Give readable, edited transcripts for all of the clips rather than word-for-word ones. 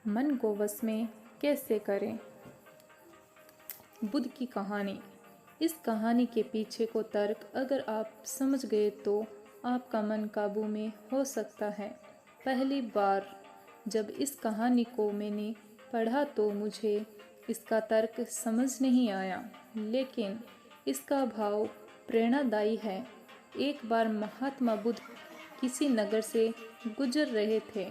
मन को वश में कैसे करें? बुद्ध की कहानी। इस कहानी के पीछे को तर्क अगर आप समझ गए तो आपका मन काबू में हो सकता है। पहली बार जब इस कहानी को मैंने पढ़ा तो मुझे इसका तर्क समझ नहीं आया, लेकिन इसका भाव प्रेरणादायी है। एक बार महात्मा बुद्ध किसी नगर से गुजर रहे थे।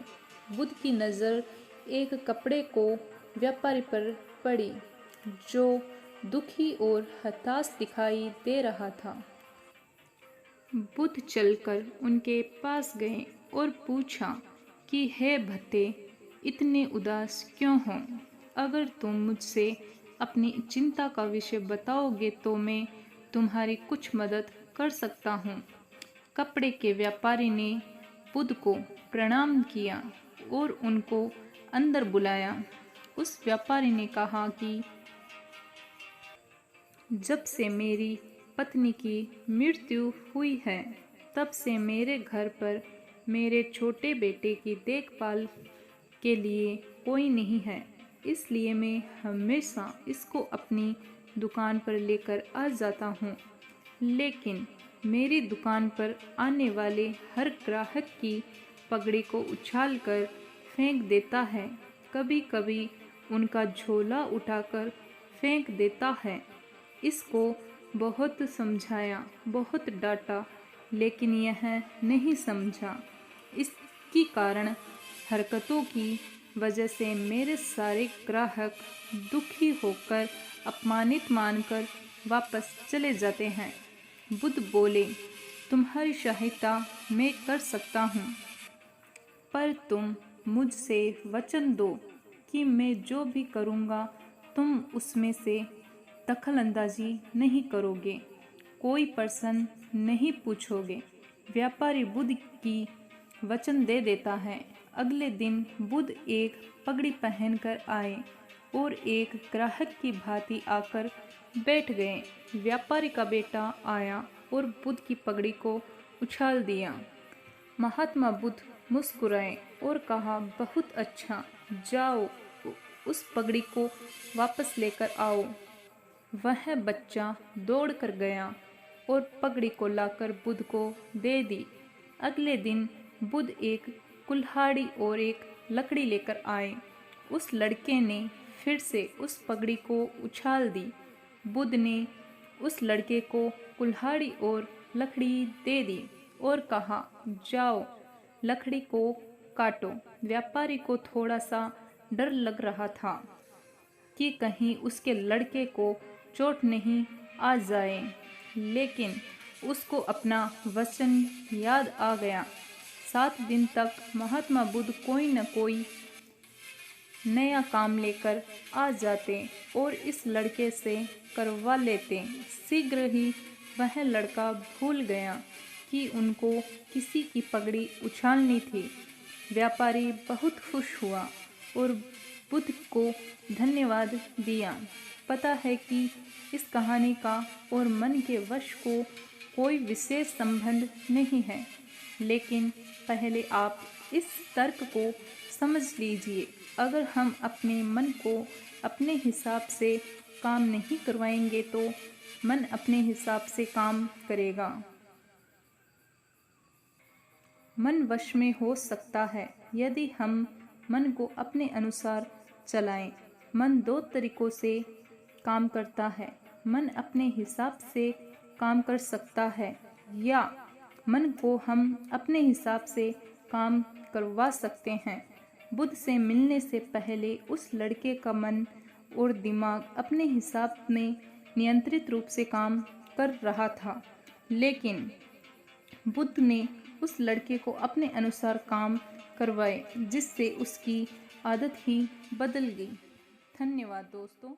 बुद्ध की नज़र एक कपड़े को व्यापारी पर पड़ी, जो दुखी और हताश दिखाई दे रहा था। बुद्ध चलकर उनके पास गए और पूछा कि हे भत्ते, इतने उदास क्यों हो? अगर तुम मुझसे अपनी चिंता का विषय बताओगे तो मैं तुम्हारी कुछ मदद कर सकता हूँ। कपड़े के व्यापारी ने बुद्ध को प्रणाम किया और उनको अंदर बुलाया। उस व्यापारी ने कहा कि जब से मेरी पत्नी की मृत्यु हुई है, तब से मेरे घर पर मेरे छोटे बेटे की देखभाल के लिए कोई नहीं है। इसलिए मैं हमेशा इसको अपनी दुकान पर लेकर आ जाता हूँ, लेकिन मेरी दुकान पर आने वाले हर ग्राहक की पगड़ी को उछालकर फेंक देता है। कभी कभी उनका झोला उठाकर फेंक देता है। इसको बहुत समझाया, बहुत डांटा, लेकिन यह नहीं समझा। इसकी कारण हरकतों की वजह से मेरे सारे ग्राहक दुखी होकर अपमानित मानकर वापस चले जाते हैं। बुद्ध बोले, तुम्हारी सहायता मैं कर सकता हूँ, पर तुम मुझसे वचन दो कि मैं जो भी करूँगा तुम उसमें से दखलंदाजी नहीं करोगे, कोई प्रश्न नहीं पूछोगे। व्यापारी बुद्ध की वचन दे देता है। अगले दिन बुद्ध एक पगड़ी पहनकर आए और एक ग्राहक की भांति आकर बैठ गए। व्यापारी का बेटा आया और बुद्ध की पगड़ी को उछाल दिया। महात्मा बुद्ध मुस्कुराए और कहा, बहुत अच्छा, जाओ उस पगड़ी को वापस लेकर आओ। वह बच्चा दौड़ कर गया और पगड़ी को लाकर बुद्ध को दे दी। अगले दिन बुद्ध एक कुल्हाड़ी और एक लकड़ी लेकर आए। उस लड़के ने फिर से उस पगड़ी को उछाल दी। बुद्ध ने उस लड़के को कुल्हाड़ी और लकड़ी दे दी और कहा, जाओ लकड़ी को काटो। व्यापारी को थोड़ा सा डर लग रहा था कि कहीं उसके लड़के को चोट नहीं आ जाए, लेकिन उसको अपना वचन याद आ गया। 7 दिन तक महात्मा बुद्ध कोई न कोई नया काम लेकर आ जाते और इस लड़के से करवा लेते। शीघ्र ही वह लड़का भूल गया कि उनको किसी की पगड़ी उछालनी थी। व्यापारी बहुत खुश हुआ और बुद्ध को धन्यवाद दिया। पता है कि इस कहानी का और मन के वश को कोई विशेष संबंध नहीं है, लेकिन पहले आप इस तर्क को समझ लीजिए। अगर हम अपने मन को अपने हिसाब से काम नहीं करवाएंगे तो मन अपने हिसाब से काम करेगा। मन वश में हो सकता है यदि हम मन को अपने अनुसार चलाएं। मन 2 तरीकों से काम करता है। मन अपने हिसाब से काम कर सकता है या मन को हम अपने हिसाब से काम करवा सकते हैं। बुद्ध से मिलने से पहले उस लड़के का मन और दिमाग अपने हिसाब में नियंत्रित रूप से काम कर रहा था, लेकिन बुद्ध ने उस लड़के को अपने अनुसार काम करवाए, जिससे उसकी आदत ही बदल गई। धन्यवाद दोस्तों।